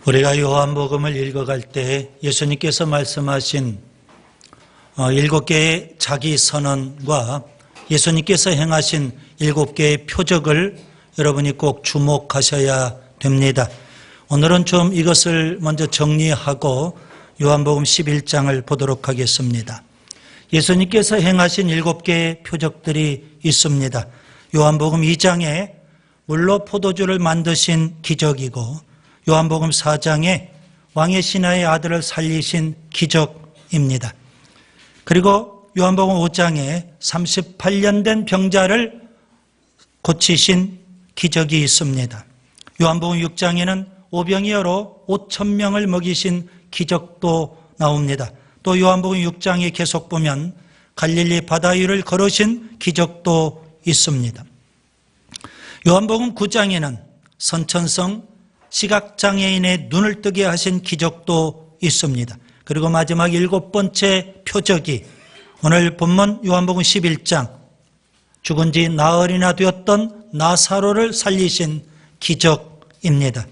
우리가 요한복음을 읽어갈 때 예수님께서 말씀하신 7개의 자기 선언과 예수님께서 행하신 7개의 표적을 여러분이 꼭 주목하셔야 됩니다. 오늘은 좀 이것을 먼저 정리하고 요한복음 11장을 보도록 하겠습니다. 예수님께서 행하신 7개의 표적들이 있습니다. 요한복음 2장에 물로 포도주를 만드신 기적이고, 요한복음 4장에 왕의 신하의 아들을 살리신 기적입니다. 그리고 요한복음 5장에 38년 된 병자를 고치신 기적이 있습니다. 요한복음 6장에는 오병이어로 5,000명을 먹이신 기적도 나옵니다. 또 요한복음 6장에 계속 보면 갈릴리 바다 위를 걸으신 기적도 있습니다. 요한복음 9장에는 선천성 시각장애인의 눈을 뜨게 하신 기적도 있습니다. 그리고 마지막 7번째 표적이 오늘 본문 요한복음 11장 죽은 지 나흘이나 되었던 나사로를 살리신 기적입니다.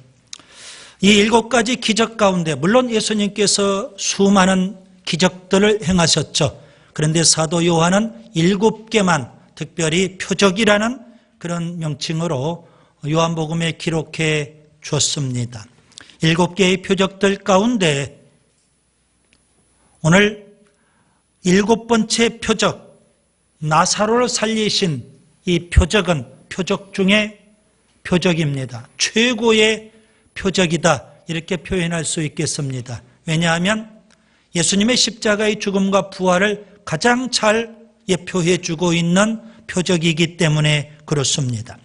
이 7가지 기적 가운데 물론 예수님께서 수많은 기적들을 행하셨죠. 그런데 사도 요한은 7개만 특별히 표적이라는 그런 명칭으로 요한복음에 기록해 줬습니다. 7개의 표적들 가운데 오늘 7번째 표적, 나사로를 살리신 이 표적은 표적 중에 표적입니다. 최고의 표적이다, 이렇게 표현할 수 있겠습니다. 왜냐하면 예수님의 십자가의 죽음과 부활을 가장 잘 예표해 주고 있는 표적이기 때문에 그렇습니다.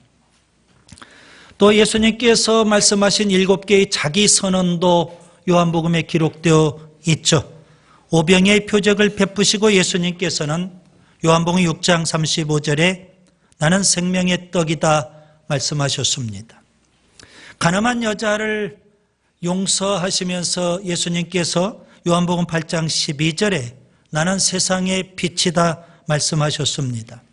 또 예수님께서 말씀하신 7개의 자기 선언도 요한복음에 기록되어 있죠. 오병이의 표적을 베푸시고 예수님께서는 요한복음 6장 35절에 나는 생명의 떡이다 말씀하셨습니다. 가늠한 여자를 용서하시면서 예수님께서 요한복음 8장 12절에 나는 세상의 빛이다 말씀하셨습니다.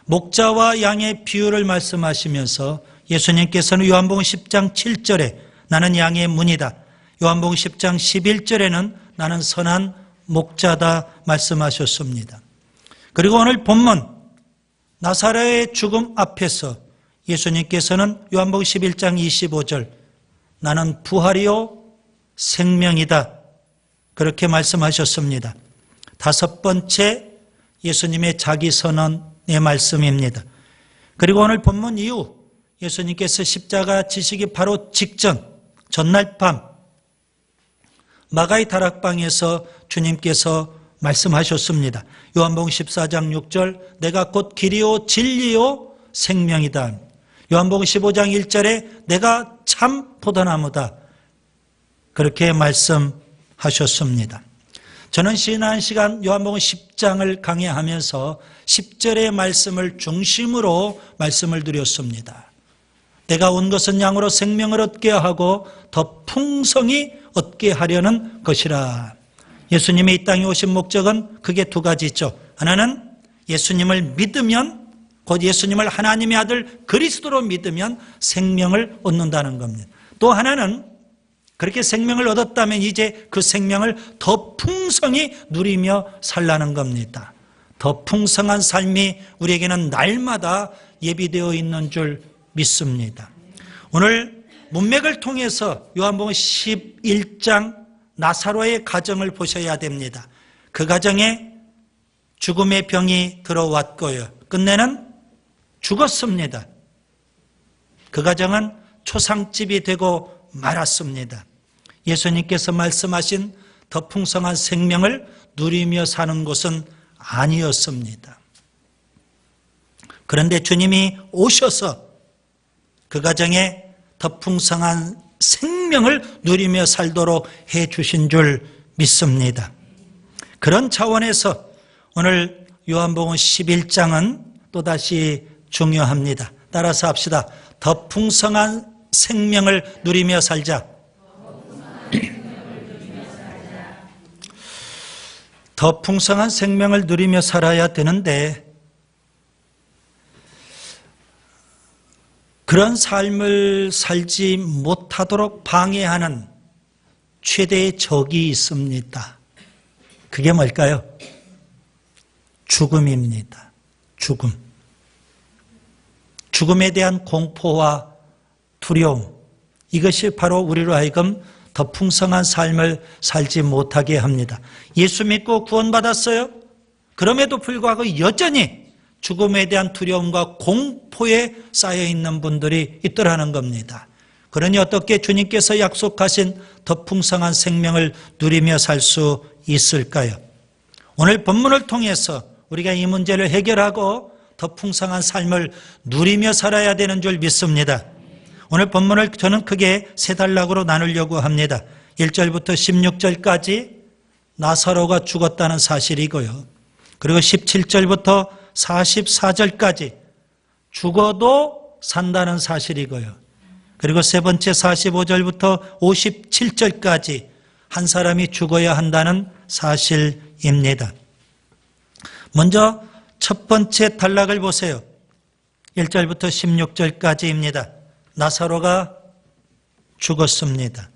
목자와 양의 비유를 말씀하시면서 예수님께서는 요한복음 10장 7절에 나는 양의 문이다, 요한복음 10장 11절에는 나는 선한 목자다 말씀하셨습니다. 그리고 오늘 본문 나사로의 죽음 앞에서 예수님께서는 요한복음 11장 25절 나는 부활이요 생명이다 그렇게 말씀하셨습니다. 5번째 예수님의 자기 선언의 말씀입니다. 그리고 오늘 본문 이후 예수님께서 십자가 지시기 바로 직전 전날 밤 마가의 다락방에서 주님께서 말씀하셨습니다. 요한복음 14장 6절 내가 곧 길이요 진리요 생명이다. 요한복음 15장 1절에 내가 참 포도나무다 그렇게 말씀하셨습니다. 저는 지난 시간 요한복음 10장을 강의하면서 10절의 말씀을 중심으로 말씀을 드렸습니다. 내가 온 것은 양으로 생명을 얻게 하고 더 풍성히 얻게 하려는 것이라. 예수님이 이 땅에 오신 목적은 그게 2가지죠. 하나는 예수님을 믿으면, 곧 예수님을 하나님의 아들 그리스도로 믿으면 생명을 얻는다는 겁니다. 또 하나는 그렇게 생명을 얻었다면 이제 그 생명을 더 풍성히 누리며 살라는 겁니다. 더 풍성한 삶이 우리에게는 날마다 예비되어 있는 줄 믿습니다. 오늘 문맥을 통해서 요한복음 11장 나사로의 가정을 보셔야 됩니다. 그 가정에 죽음의 병이 들어왔고요. 끝내는 죽었습니다. 그 가정은 초상집이 되고 말았습니다. 예수님께서 말씀하신 더 풍성한 생명을 누리며 사는 곳은 아니었습니다. 그런데 주님이 오셔서 그 가정에 더 풍성한 생명을 누리며 살도록 해 주신 줄 믿습니다. 그런 차원에서 오늘 요한복음 11장은 또다시 중요합니다. 따라서 합시다. 더 풍성한 생명을 누리며 살자. 더 풍성한 생명을 누리며 살아야 되는데 그런 삶을 살지 못하도록 방해하는 최대의 적이 있습니다. 그게 뭘까요? 죽음입니다. 죽음. 죽음에 대한 공포와 두려움, 이것이 바로 우리로 하여금 더 풍성한 삶을 살지 못하게 합니다. 예수 믿고 구원받았어요? 그럼에도 불구하고 여전히 죽음에 대한 두려움과 공포에 쌓여있는 분들이 있더라는 겁니다. 그러니 어떻게 주님께서 약속하신 더 풍성한 생명을 누리며 살 수 있을까요? 오늘 본문을 통해서 우리가 이 문제를 해결하고 더 풍성한 삶을 누리며 살아야 되는 줄 믿습니다. 오늘 본문을 저는 크게 세 단락으로 나누려고 합니다. 1절부터 16절까지 나사로가 죽었다는 사실이고요. 그리고 17절부터 44절까지 죽어도 산다는 사실이고요. 그리고 세 번째 45절부터 57절까지 한 사람이 죽어야 한다는 사실입니다. 먼저 첫 번째 단락을 보세요. 1절부터 16절까지입니다. 나사로가 죽었습니다.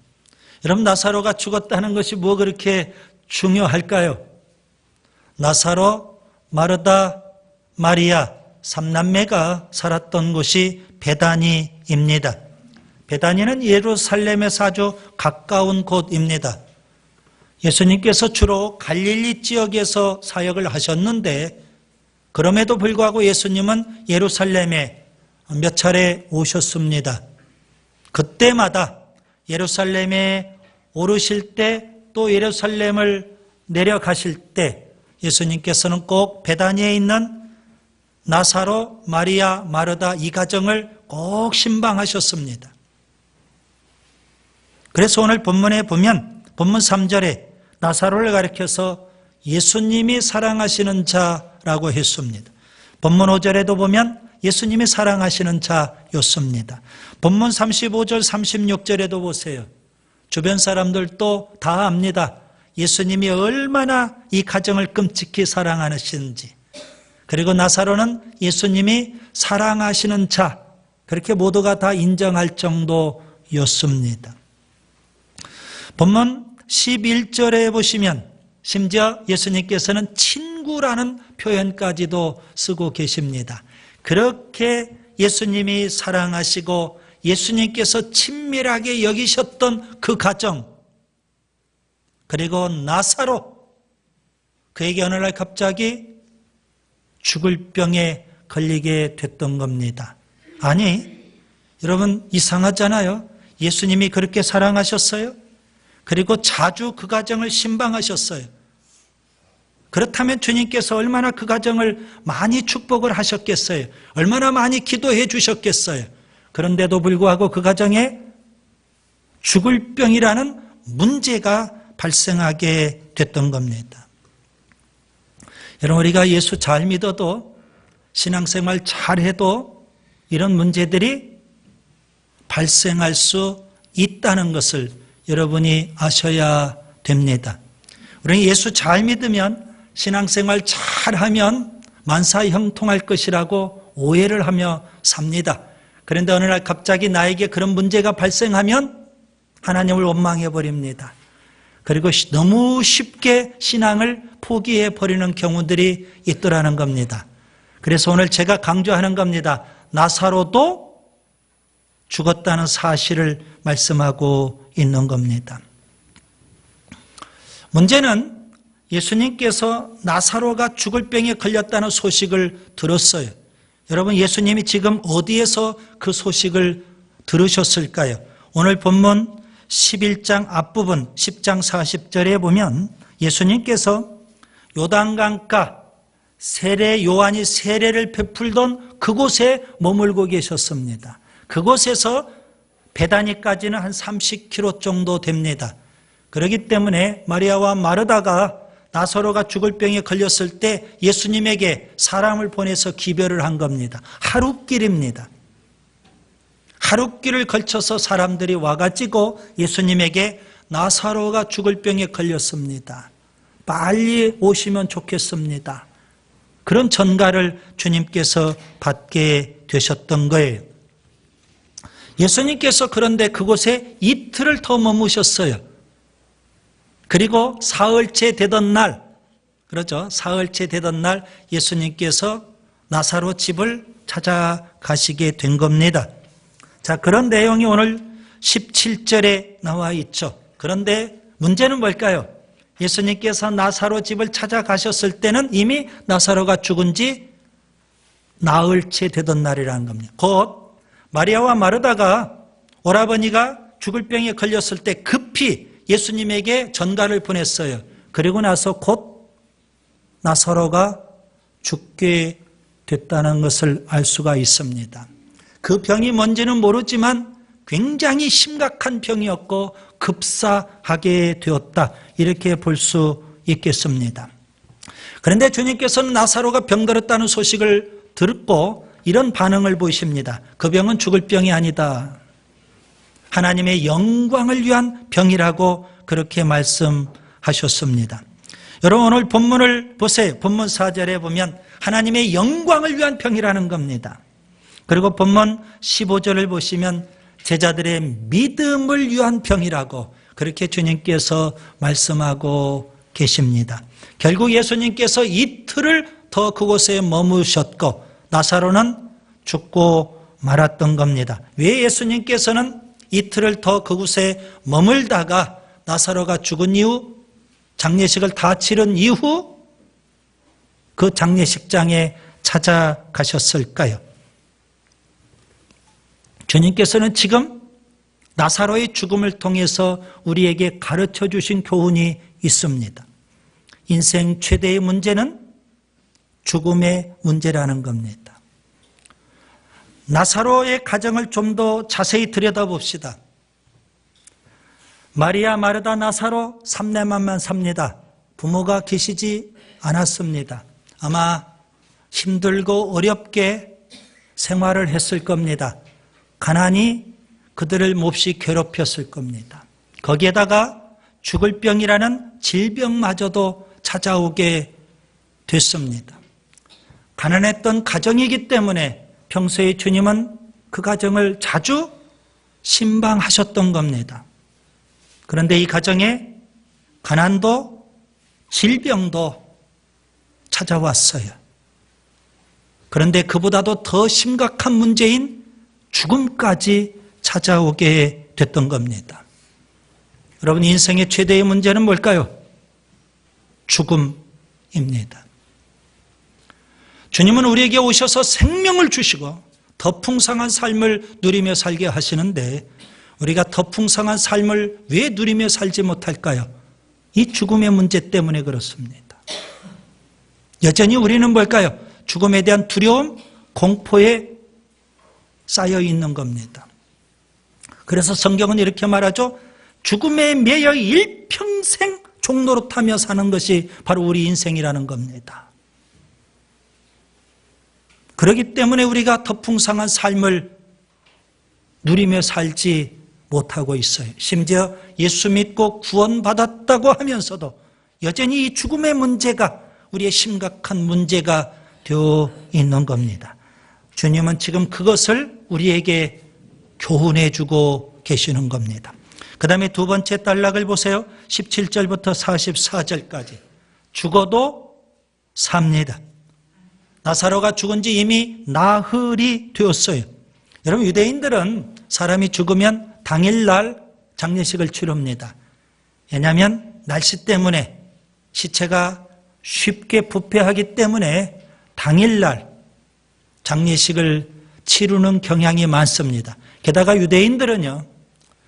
여러분, 나사로가 죽었다는 것이 뭐 그렇게 중요할까요? 나사로, 마르다, 마리아 삼남매가 살았던 곳이 베다니입니다. 베다니는 예루살렘에서 아주 가까운 곳입니다. 예수님께서 주로 갈릴리 지역에서 사역을 하셨는데 그럼에도 불구하고 예수님은 예루살렘에 몇 차례 오셨습니다. 그때마다 예루살렘에 오르실 때 또 예루살렘을 내려가실 때 예수님께서는 꼭 베다니에 있는 나사로, 마리아, 마르다 이 가정을 꼭 신방하셨습니다. 그래서 오늘 본문에 보면 본문 3절에 나사로를 가리켜서 예수님이 사랑하시는 자라고 했습니다. 본문 5절에도 보면 예수님이 사랑하시는 자였습니다. 본문 35절, 36절에도 보세요. 주변 사람들도 다 압니다. 예수님이 얼마나 이 가정을 끔찍히 사랑하시는지. 그리고 나사로는 예수님이 사랑하시는 자, 그렇게 모두가 다 인정할 정도였습니다. 본문 11절에 보시면 심지어 예수님께서는 친구라는 표현까지도 쓰고 계십니다. 그렇게 예수님이 사랑하시고 예수님께서 친밀하게 여기셨던 그 가정, 그리고 나사로, 그에게 어느 날 갑자기 죽을 병에 걸리게 됐던 겁니다. 아니, 여러분 이상하잖아요. 예수님이 그렇게 사랑하셨어요? 그리고 자주 그 가정을 신방하셨어요. 그렇다면 주님께서 얼마나 그 가정을 많이 축복을 하셨겠어요? 얼마나 많이 기도해 주셨겠어요? 그런데도 불구하고 그 가정에 죽을 병이라는 문제가 발생하게 됐던 겁니다. 여러분, 우리가 예수 잘 믿어도 신앙생활 잘해도 이런 문제들이 발생할 수 있다는 것을 여러분이 아셔야 됩니다. 우리는 예수 잘 믿으면 신앙생활 잘하면 만사형통할 것이라고 오해를 하며 삽니다. 그런데 어느 날 갑자기 나에게 그런 문제가 발생하면 하나님을 원망해 버립니다. 그리고 너무 쉽게 신앙을 포기해 버리는 경우들이 있더라는 겁니다. 그래서 오늘 제가 강조하는 겁니다. 나사로도 죽었다는 사실을 말씀하고 있는 겁니다. 문제는 예수님께서 나사로가 죽을 병에 걸렸다는 소식을 들었어요. 여러분, 예수님이 지금 어디에서 그 소식을 들으셨을까요? 오늘 본문 11장 앞부분 10장 40절에 보면 예수님께서 요단강가 세례 요한이 세례를 베풀던 그곳에 머물고 계셨습니다. 그곳에서 베다니까지는 한 30km 정도 됩니다. 그렇기 때문에 마리아와 마르다가 나사로가 죽을 병에 걸렸을 때 예수님에게 사람을 보내서 기별을 한 겁니다. 하룻길입니다. 하룻길을 걸쳐서 사람들이 와가지고 예수님에게 나사로가 죽을 병에 걸렸습니다. 빨리 오시면 좋겠습니다. 그런 전가를 주님께서 받게 되셨던 거예요. 예수님께서 그런데 그곳에 이틀을 더 머무셨어요. 그리고 사흘째 되던 날, 그렇죠? 사흘째 되던 날 예수님께서 나사로 집을 찾아가시게 된 겁니다. 자, 그런 내용이 오늘 17절에 나와 있죠. 그런데 문제는 뭘까요? 예수님께서 나사로 집을 찾아가셨을 때는 이미 나사로가 죽은 지 나흘째 되던 날이라는 겁니다. 곧 마리아와 마르다가 오라버니가 죽을 병에 걸렸을 때 급히 예수님에게 전가를 보냈어요. 그리고 나서 곧 나사로가 죽게 됐다는 것을 알 수가 있습니다. 그 병이 뭔지는 모르지만 굉장히 심각한 병이었고 급사하게 되었다, 이렇게 볼 수 있겠습니다. 그런데 주님께서는 나사로가 병들었다는 소식을 듣고 이런 반응을 보이십니다. 그 병은 죽을 병이 아니다, 하나님의 영광을 위한 병이라고 그렇게 말씀하셨습니다. 여러분, 오늘 본문을 보세요. 본문 4절에 보면 하나님의 영광을 위한 병이라는 겁니다. 그리고 본문 15절을 보시면 제자들의 믿음을 위한 병이라고 그렇게 주님께서 말씀하고 계십니다. 결국 예수님께서 이틀을 더 그곳에 머무셨고 나사로는 죽고 말았던 겁니다. 왜 예수님께서는 이틀을 더 그곳에 머물다가 나사로가 죽은 이후, 장례식을 다 치른 이후 그 장례식장에 찾아가셨을까요? 주님께서는 지금 나사로의 죽음을 통해서 우리에게 가르쳐 주신 교훈이 있습니다. 인생 최대의 문제는 죽음의 문제라는 겁니다. 나사로의 가정을 좀 더 자세히 들여다봅시다. 마리아, 마르다, 나사로 3대만만 삽니다. 부모가 계시지 않았습니다. 아마 힘들고 어렵게 생활을 했을 겁니다. 가난이 그들을 몹시 괴롭혔을 겁니다. 거기에다가 죽을 병이라는 질병마저도 찾아오게 됐습니다. 가난했던 가정이기 때문에 평소에 주님은 그 가정을 자주 신방하셨던 겁니다. 그런데 이 가정에 가난도 질병도 찾아왔어요. 그런데 그보다도 더 심각한 문제인 죽음까지 찾아오게 됐던 겁니다. 여러분, 인생의 최대의 문제는 뭘까요? 죽음입니다. 주님은 우리에게 오셔서 생명을 주시고 더 풍성한 삶을 누리며 살게 하시는데 우리가 더 풍성한 삶을 왜 누리며 살지 못할까요? 이 죽음의 문제 때문에 그렇습니다. 여전히 우리는 뭘까요? 죽음에 대한 두려움, 공포에 쌓여 있는 겁니다. 그래서 성경은 이렇게 말하죠. 죽음에 매여 일평생 종노릇하며 사는 것이 바로 우리 인생이라는 겁니다. 그렇기 때문에 우리가 더 풍성한 삶을 누리며 살지 못하고 있어요. 심지어 예수 믿고 구원받았다고 하면서도 여전히 이 죽음의 문제가 우리의 심각한 문제가 되어 있는 겁니다. 주님은 지금 그것을 우리에게 교훈해 주고 계시는 겁니다. 그 다음에 두 번째 단락을 보세요. 17절부터 44절까지. 죽어도 삽니다. 나사로가 죽은 지 이미 나흘이 되었어요. 여러분, 유대인들은 사람이 죽으면 당일날 장례식을 치릅니다. 왜냐하면 날씨 때문에 시체가 쉽게 부패하기 때문에 당일날 장례식을 치르는 경향이 많습니다. 게다가 유대인들은요,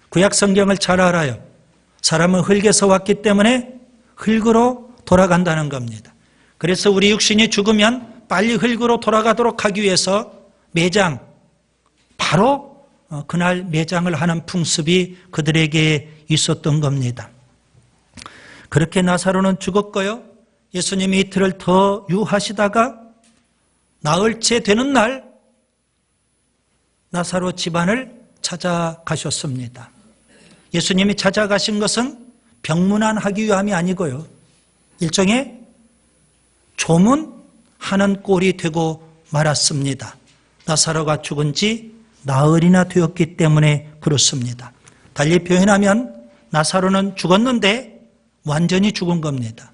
구약 성경을 잘 알아요. 사람은 흙에서 왔기 때문에 흙으로 돌아간다는 겁니다. 그래서 우리 육신이 죽으면 빨리 흙으로 돌아가도록 하기 위해서 매장, 바로 그날 매장을 하는 풍습이 그들에게 있었던 겁니다. 그렇게 나사로는 죽었고요. 예수님이 이틀을 더 유하시다가 나흘째 되는 날 나사로 집안을 찾아가셨습니다. 예수님이 찾아가신 것은 병문안하기 위함이 아니고요. 일종의 조문하는 꼴이 되고 말았습니다. 나사로가 죽은 지 나흘이나 되었기 때문에 그렇습니다. 달리 표현하면 나사로는 죽었는데 완전히 죽은 겁니다.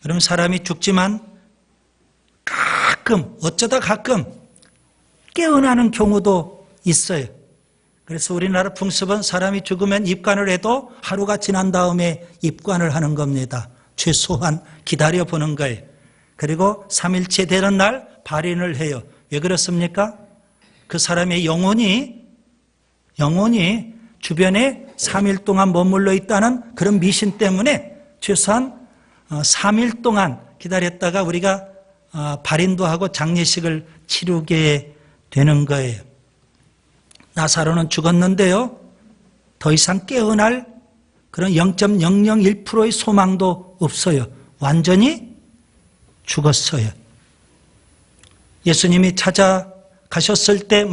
여러분, 사람이 죽지만 어쩌다 가끔 깨어나는 경우도 있어요. 그래서 우리나라 풍습은 사람이 죽으면 입관을 해도 하루가 지난 다음에 입관을 하는 겁니다. 최소한 기다려보는 거예요. 그리고 3일째 되는 날 발인을 해요. 왜 그렇습니까? 그 사람의 영혼이 주변에 3일 동안 머물러 있다는 그런 미신 때문에 최소한 3일 동안 기다렸다가 우리가 발인도 하고 장례식을 치르게 되는 거예요. 나사로는 죽었는데요, 더 이상 깨어날 그런 0.001%의 소망도 없어요. 완전히 죽었어요. 예수님이 찾아가셨을 때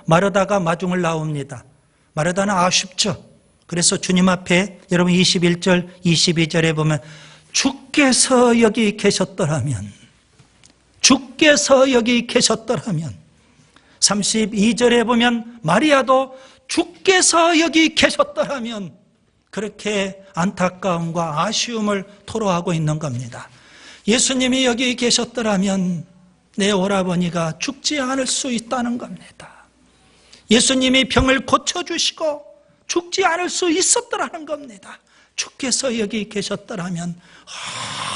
마르다가 마중을 나옵니다. 마르다는 아쉽죠. 그래서 주님 앞에 여러분 21절 22절에 보면 주께서 여기 계셨더라면, 주께서 여기 계셨더라면, 32절에 보면 마리아도 주께서 여기 계셨더라면, 그렇게 안타까움과 아쉬움을 토로하고 있는 겁니다. 예수님이 여기 계셨더라면 내 오라버니가 죽지 않을 수 있다는 겁니다. 예수님이 병을 고쳐주시고 죽지 않을 수 있었더라는 겁니다. 주께서 여기 계셨더라면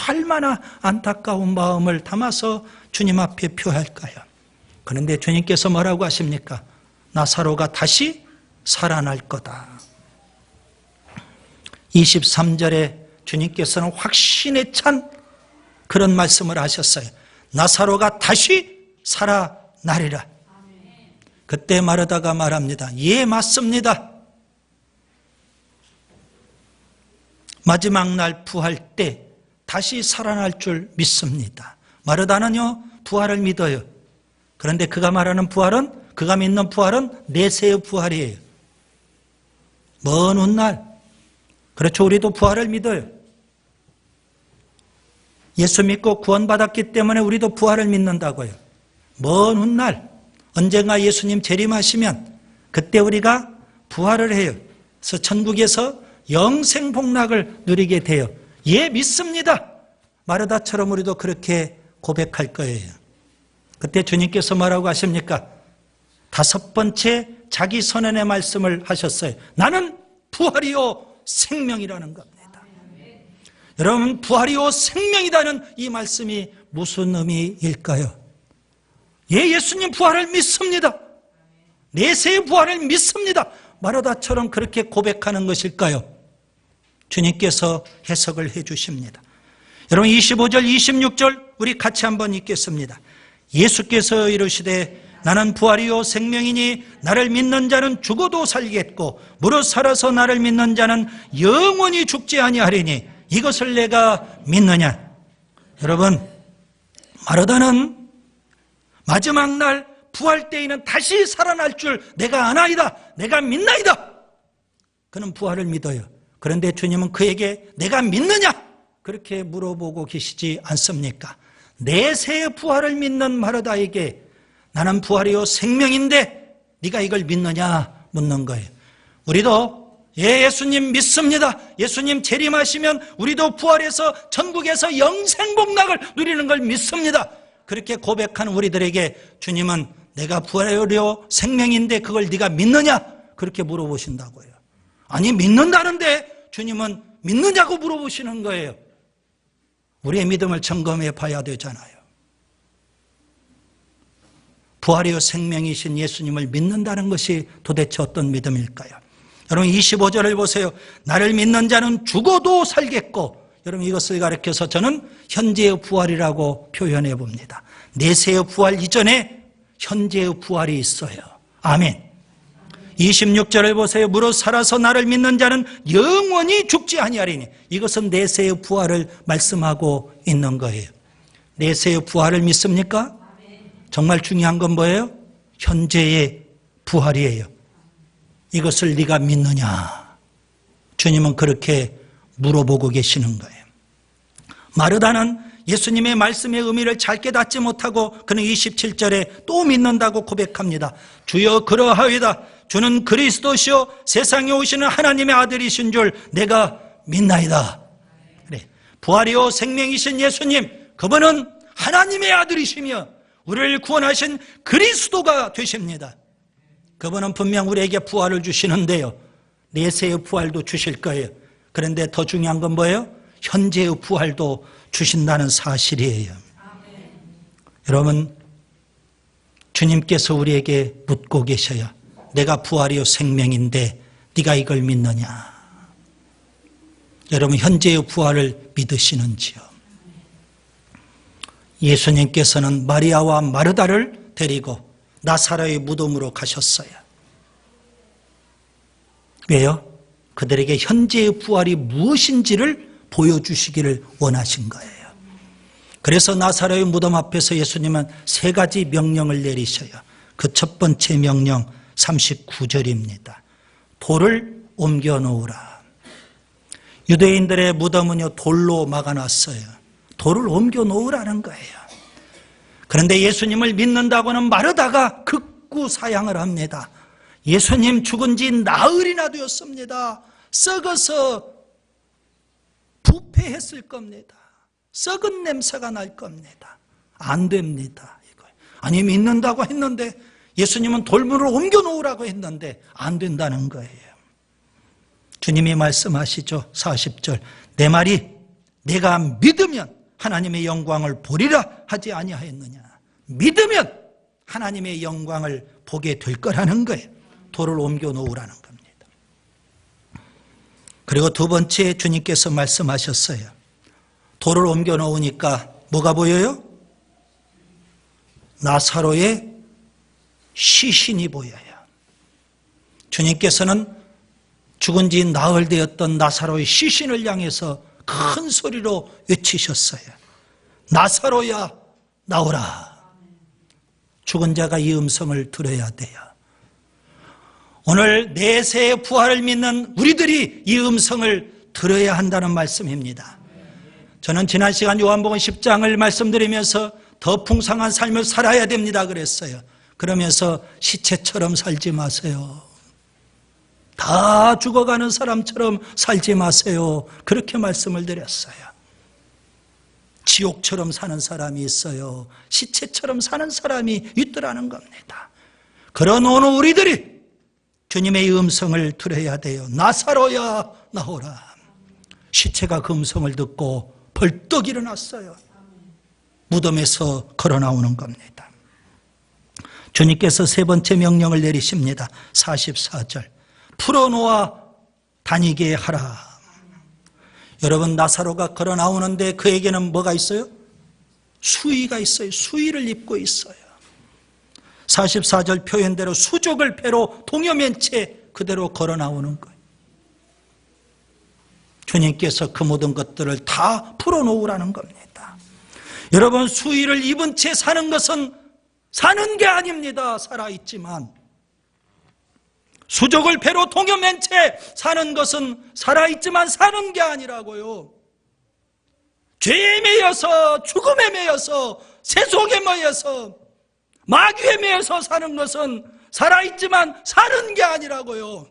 얼마나 안타까운 마음을 담아서 주님 앞에 표할까요? 그런데 주님께서 뭐라고 하십니까? 나사로가 다시 살아날 거다. 23절에 주님께서는 확신에 찬 그런 말씀을 하셨어요. 나사로가 다시 살아나리라. 그때 마르다가 말합니다. 예, 맞습니다. 마지막 날 부활 때 다시 살아날 줄 믿습니다. 마르다는요, 부활을 믿어요. 그런데 그가 말하는 부활은, 그가 믿는 부활은 내세의 부활이에요. 먼 훗날. 그렇죠. 우리도 부활을 믿어요. 예수 믿고 구원받았기 때문에 우리도 부활을 믿는다고요. 먼 훗날 언젠가 예수님 재림하시면 그때 우리가 부활을 해요. 그래서 천국에서 영생 복락을 누리게 돼요. 예, 믿습니다. 마르다처럼 우리도 그렇게 고백할 거예요. 그때 주님께서 뭐라고 하십니까? 5번째 자기 선언의 말씀을 하셨어요. 나는 부활이요 생명이라는 겁니다. 여러분, 부활이요 생명이라는 이 말씀이 무슨 의미일까요? 예, 예수님 부활을 믿습니다. 내세의 부활을 믿습니다. 마르다처럼 그렇게 고백하는 것일까요? 주님께서 해석을 해 주십니다. 여러분, 25절 26절 우리 같이 한번 읽겠습니다. 예수께서 이르시되 나는 부활이요 생명이니 나를 믿는 자는 죽어도 살겠고 무릇 살아서 나를 믿는 자는 영원히 죽지 아니하리니 이것을 내가 믿느냐. 여러분, 마르다는 마지막 날 부활 때에는 다시 살아날 줄 내가 아나이다, 내가 믿나이다. 그는 부활을 믿어요. 그런데 주님은 그에게 내가 믿느냐 그렇게 물어보고 계시지 않습니까? 내세의 부활을 믿는 마르다에게 나는 부활이요 생명인데 네가 이걸 믿느냐 묻는 거예요. 우리도 예수님 믿습니다. 예수님 재림하시면 우리도 부활해서 천국에서 영생복락을 누리는 걸 믿습니다. 그렇게 고백하는 우리들에게 주님은 내가 부활이요 생명인데 그걸 네가 믿느냐 그렇게 물어보신다고요. 아니, 믿는다는데 주님은 믿느냐고 물어보시는 거예요. 우리의 믿음을 점검해 봐야 되잖아요. 부활이요 생명이신 예수님을 믿는다는 것이 도대체 어떤 믿음일까요? 여러분, 25절을 보세요. 나를 믿는 자는 죽어도 살겠고, 여러분 이것을 가리켜서 저는 현재의 부활이라고 표현해 봅니다. 내세의 부활 이전에 현재의 부활이 있어요. 아멘. 26절을 보세요. 무릇 살아서 나를 믿는 자는 영원히 죽지 아니하리니. 이것은 내세의 부활을 말씀하고 있는 거예요. 내세의 부활을 믿습니까? 정말 중요한 건 뭐예요? 현재의 부활이에요. 이것을 네가 믿느냐? 주님은 그렇게 물어보고 계시는 거예요. 마르다는 예수님의 말씀의 의미를 잘 깨닫지 못하고 그는 27절에 또 믿는다고 고백합니다. 주여 그러하이다. 주는 그리스도시요 세상에 오시는 하나님의 아들이신 줄 내가 믿나이다. 그래. 부활이요 생명이신 예수님, 그분은 하나님의 아들이시며 우리를 구원하신 그리스도가 되십니다. 그분은 분명 우리에게 부활을 주시는데요, 내세의 부활도 주실 거예요. 그런데 더 중요한 건 뭐예요? 현재의 부활도 주신다는 사실이에요. 여러분, 주님께서 우리에게 묻고 계셔요. 내가 부활이요 생명인데 네가 이걸 믿느냐? 여러분, 현재의 부활을 믿으시는지요? 예수님께서는 마리아와 마르다를 데리고 나사로의 무덤으로 가셨어요. 왜요? 그들에게 현재의 부활이 무엇인지를 보여주시기를 원하신 거예요. 그래서 나사로의 무덤 앞에서 예수님은 세 가지 명령을 내리셔요. 그 첫 번째 명령 39절입니다. 돌을 옮겨 놓으라. 유대인들의 무덤은요, 돌로 막아놨어요. 돌을 옮겨 놓으라는 거예요. 그런데 예수님을 믿는다고는 마르다가 극구 사양을 합니다. 예수님 죽은 지 나흘이나 되었습니다. 썩어서 부패했을 겁니다. 썩은 냄새가 날 겁니다. 안 됩니다. 이거. 아니, 믿는다고 했는데 예수님은 돌문을 옮겨 놓으라고 했는데 안 된다는 거예요. 주님이 말씀하시죠. 40절. 내 말이 내가 믿으면 하나님의 영광을 보리라 하지 아니하였느냐. 믿으면 하나님의 영광을 보게 될 거라는 거예요. 돌을 옮겨 놓으라는 겁니다. 그리고 두 번째, 주님께서 말씀하셨어요. 돌을 옮겨 놓으니까 뭐가 보여요? 나사로의 시신이 보여요. 주님께서는 죽은 지 나흘 되었던 나사로의 시신을 향해서 큰 소리로 외치셨어요. 나사로야, 나오라. 죽은 자가 이 음성을 들어야 돼요. 오늘 내세의 부활을 믿는 우리들이 이 음성을 들어야 한다는 말씀입니다. 저는 지난 시간 요한복음 10장을 말씀드리면서 더 풍성한 삶을 살아야 됩니다 그랬어요. 그러면서 시체처럼 살지 마세요. 다 죽어가는 사람처럼 살지 마세요. 그렇게 말씀을 드렸어요. 지옥처럼 사는 사람이 있어요. 시체처럼 사는 사람이 있더라는 겁니다. 그런 오늘 우리들이 주님의 음성을 들어야 돼요. 나사로야, 나오라. 시체가 그 음성을 듣고 벌떡 일어났어요. 무덤에서 걸어 나오는 겁니다. 주님께서 세 번째 명령을 내리십니다. 44절. 풀어놓아 다니게 하라. 여러분, 나사로가 걸어 나오는데 그에게는 뭐가 있어요? 수의가 있어요. 수의를 입고 있어요. 44절 표현대로 수족을 배로 동여맨 채 그대로 걸어 나오는 거예요. 주님께서 그 모든 것들을 다 풀어놓으라는 겁니다. 여러분, 수의를 입은 채 사는 것은 사는 게 아닙니다. 살아있지만. 수족을 배로 동여맨 채 사는 것은 살아있지만 사는 게 아니라고요. 죄에 매여서, 죽음에 매여서, 세속에 매여서, 마귀에 매여서 사는 것은 살아있지만 사는 게 아니라고요.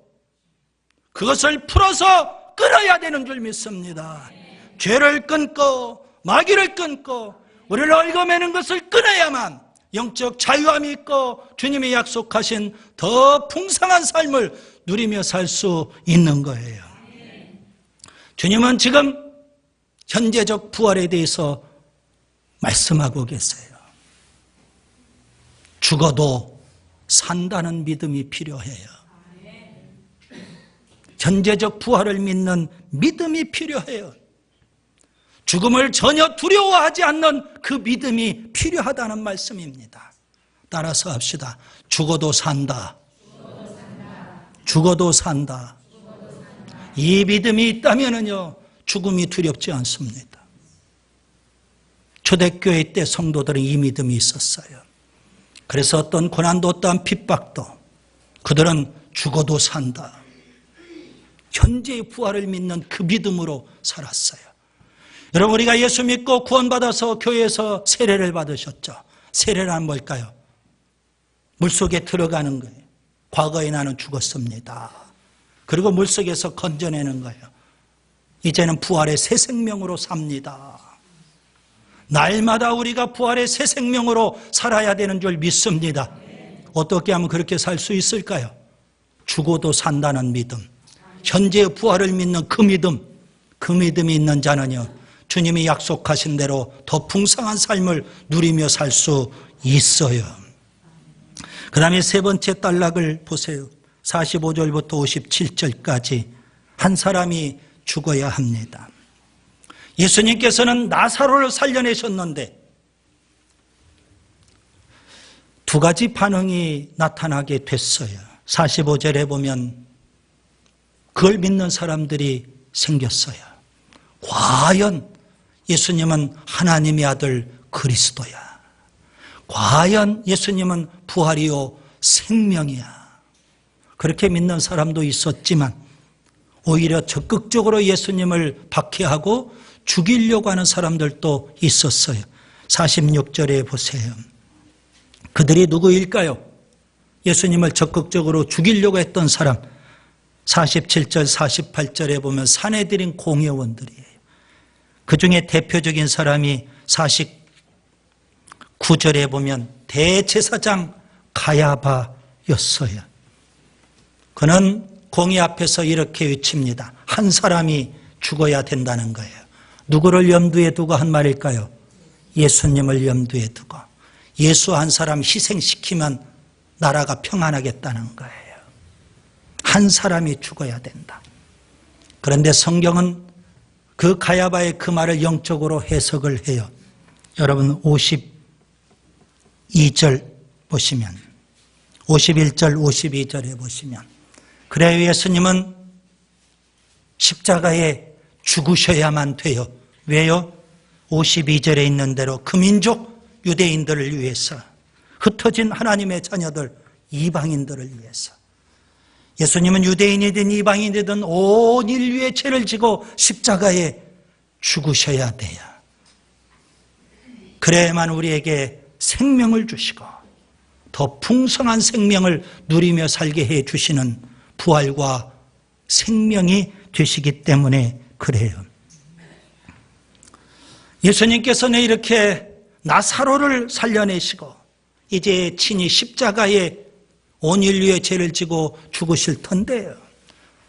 그것을 풀어서 끊어야 되는 줄 믿습니다. 죄를 끊고 마귀를 끊고 우리를 얽어매는 것을 끊어야만 영적 자유함이 있고 주님이 약속하신 더 풍성한 삶을 누리며 살 수 있는 거예요. 주님은 지금 현재적 부활에 대해서 말씀하고 계세요. 죽어도 산다는 믿음이 필요해요. 현재적 부활을 믿는 믿음이 필요해요. 죽음을 전혀 두려워하지 않는 그 믿음이 필요하다는 말씀입니다. 따라서 합시다. 죽어도 산다. 죽어도 산다. 이 믿음이 있다면요, 죽음이 두렵지 않습니다. 초대교회 때 성도들은 이 믿음이 있었어요. 그래서 어떤 고난도 어떠한 핍박도 그들은 죽어도 산다. 현재의 부활을 믿는 그 믿음으로 살았어요. 여러분, 우리가 예수 믿고 구원받아서 교회에서 세례를 받으셨죠. 세례란 뭘까요? 물속에 들어가는 거예요. 과거에 나는 죽었습니다. 그리고 물속에서 건져내는 거예요. 이제는 부활의 새 생명으로 삽니다. 날마다 우리가 부활의 새 생명으로 살아야 되는 줄 믿습니다. 어떻게 하면 그렇게 살 수 있을까요? 죽어도 산다는 믿음, 현재의 부활을 믿는 그 믿음이 있는 자는요, 주님이 약속하신 대로 더 풍성한 삶을 누리며 살 수 있어요. 그 다음에 세 번째 단락을 보세요. 45절부터 57절까지 한 사람이 죽어야 합니다. 예수님께서는 나사로를 살려내셨는데 두 가지 반응이 나타나게 됐어요. 45절에 보면 그걸 믿는 사람들이 생겼어요. 과연 예수님은 하나님의 아들 그리스도야. 과연 예수님은 부활이요 생명이야. 그렇게 믿는 사람도 있었지만 오히려 적극적으로 예수님을 박해하고 죽이려고 하는 사람들도 있었어요. 46절에 보세요. 그들이 누구일까요? 예수님을 적극적으로 죽이려고 했던 사람. 47절 48절에 보면 산헤드린 공회원들이에요. 그 중에 대표적인 사람이 49절에 보면 대제사장 가야바였어요. 그는 공의 앞에서 이렇게 외칩니다. 한 사람이 죽어야 된다는 거예요. 누구를 염두에 두고 한 말일까요? 예수님을 염두에 두고. 예수 한 사람 희생시키면 나라가 평안하겠다는 거예요. 한 사람이 죽어야 된다. 그런데 성경은 그 가야바의 그 말을 영적으로 해석을 해요. 여러분 52절 보시면 51절 52절에 보시면 그래요, 예수님은 십자가에 죽으셔야만 돼요. 왜요? 52절에 있는 대로 그 민족 유대인들을 위해서, 흩어진 하나님의 자녀들 이방인들을 위해서. 예수님은 유대인이든 이방인이든 온 인류의 죄를 지고 십자가에 죽으셔야 돼요. 그래야만 우리에게 생명을 주시고 더 풍성한 생명을 누리며 살게 해 주시는 부활과 생명이 되시기 때문에 그래요. 예수님께서는 이렇게 나사로를 살려내시고 이제 친히 십자가에 온 인류의 죄를 지고 죽으실 텐데요.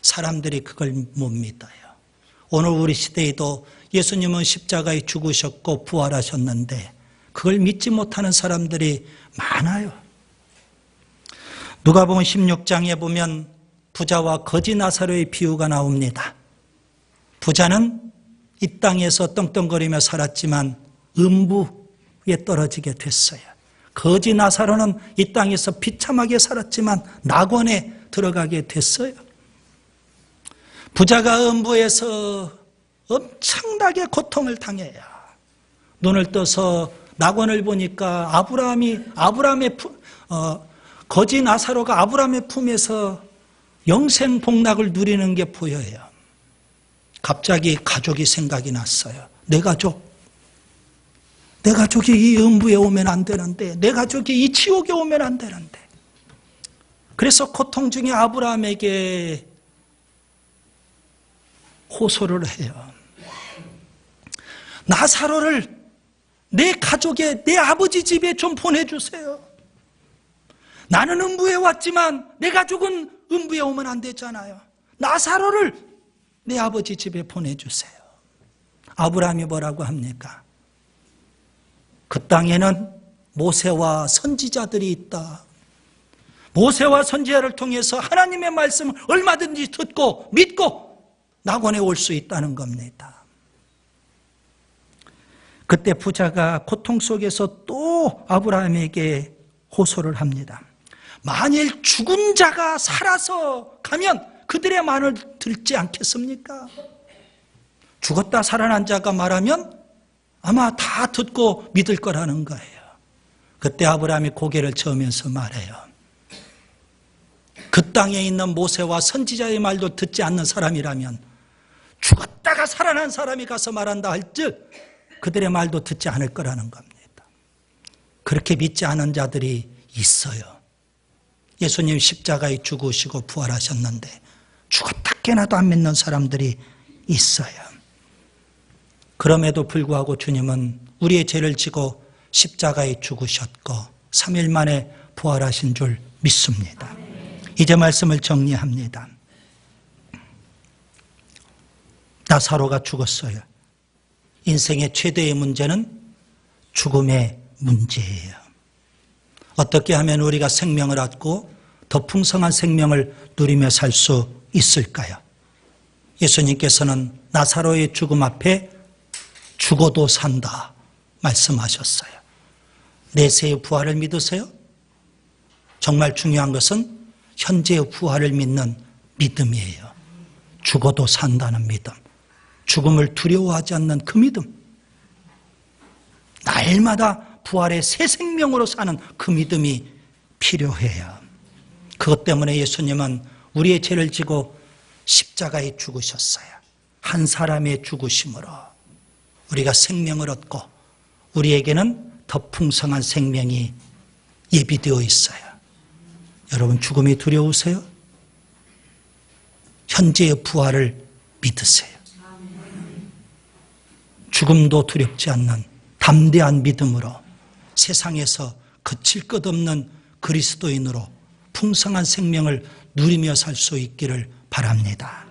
사람들이 그걸 못 믿어요. 오늘 우리 시대에도 예수님은 십자가에 죽으셨고 부활하셨는데 그걸 믿지 못하는 사람들이 많아요. 누가복음 16장에 보면 부자와 거지 나사로의 비유가 나옵니다. 부자는 이 땅에서 떵떵거리며 살았지만 음부에 떨어지게 됐어요. 거지 나사로는 이 땅에서 비참하게 살았지만 낙원에 들어가게 됐어요. 부자가 음부에서 엄청나게 고통을 당해요. 눈을 떠서 낙원을 보니까 거지 나사로가 아브라함의 품에서 영생 복락을 누리는 게 보여요. 갑자기 가족이 생각이 났어요. 내 가족이 이 음부에 오면 안 되는데, 내 가족이 이 지옥에 오면 안 되는데. 그래서 고통 중에 아브라함에게 호소를 해요. 나사로를 내 가족의, 내 아버지 집에 좀 보내주세요. 나는 음부에 왔지만 내 가족은 음부에 오면 안 되잖아요. 나사로를 내 아버지 집에 보내주세요. 아브라함이 뭐라고 합니까? 그 땅에는 모세와 선지자들이 있다. 모세와 선지자를 통해서 하나님의 말씀을 얼마든지 듣고 믿고 낙원에 올 수 있다는 겁니다. 그때 부자가 고통 속에서 또 아브라함에게 호소를 합니다. 만일 죽은 자가 살아서 가면 그들의 말을 듣지 않겠습니까? 죽었다 살아난 자가 말하면 아마 다 듣고 믿을 거라는 거예요. 그때 아브라함이 고개를 저으면서 말해요. 그 땅에 있는 모세와 선지자의 말도 듣지 않는 사람이라면 죽었다가 내가 살아난 사람이 가서 말한다 할즉 그들의 말도 듣지 않을 거라는 겁니다. 그렇게 믿지 않은 자들이 있어요. 예수님 십자가에 죽으시고 부활하셨는데 죽었다 깨나도 안 믿는 사람들이 있어요. 그럼에도 불구하고 주님은 우리의 죄를 지고 십자가에 죽으셨고 3일 만에 부활하신 줄 믿습니다. 이제 말씀을 정리합니다. 나사로가 죽었어요. 인생의 최대의 문제는 죽음의 문제예요. 어떻게 하면 우리가 생명을 얻고 더 풍성한 생명을 누리며 살 수 있을까요? 예수님께서는 나사로의 죽음 앞에 죽어도 산다 말씀하셨어요. 내세의 부활을 믿으세요? 정말 중요한 것은 현재의 부활을 믿는 믿음이에요. 죽어도 산다는 믿음. 죽음을 두려워하지 않는 그 믿음. 날마다 부활의 새 생명으로 사는 그 믿음이 필요해요. 그것 때문에 예수님은 우리의 죄를 지고 십자가에 죽으셨어요. 한 사람의 죽으심으로 우리가 생명을 얻고 우리에게는 더 풍성한 생명이 예비되어 있어요. 여러분 죽음이 두려우세요? 현재의 부활을 믿으세요. 죽음도 두렵지 않는 담대한 믿음으로 세상에서 그칠 것 없는 그리스도인으로 풍성한 생명을 누리며 살 수 있기를 바랍니다.